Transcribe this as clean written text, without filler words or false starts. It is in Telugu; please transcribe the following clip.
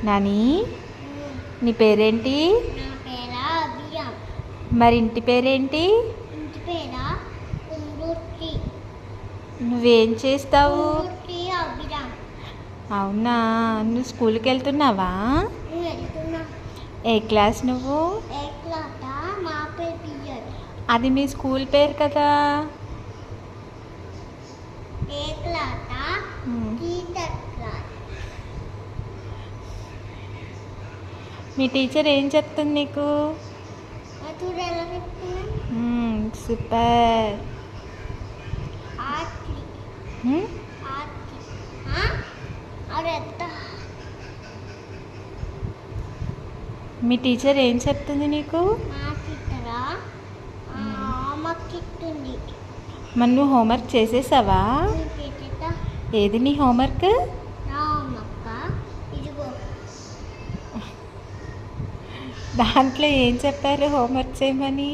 నాని, నీ పేరేంటి? నా పేరా అభిరామ్. మరి ఇంటి పేరేంటి? ఇంటి పేరా కుందూర్తి. నువ్వేం చేస్తావు? కుందూర్తి అభిరామ్. అవునా, నువ్వు స్కూల్కి వెళ్తున్నావా? నేను వెళ్తున్నా. ఏ క్లాస్ నువ్వు? ఏ క్లాట మా పేరు పియ్యర్. అది మీ స్కూల్ పేరు కదా. ఏ క్లాట టీచర్ క్లాస్. మీ టీచర్ ఏం చెప్తుంది నీకు? చూడు ఎలా చెప్తున్నా. సూపర్. ఆర్తి ఆర్తి అరెత్త. మీ టీచర్ ఏం చెప్తుంది నీకు? మా టీచరా మాకు చెప్తుంది. మరి నువ్వు హోంవర్క్ చేసేసావా? చేసేట ఏది నీ హోంవర్క్? రామక్క ఇదిగో. దాంట్లో ఏం చెప్పారు హోంవర్క్ చేయమని?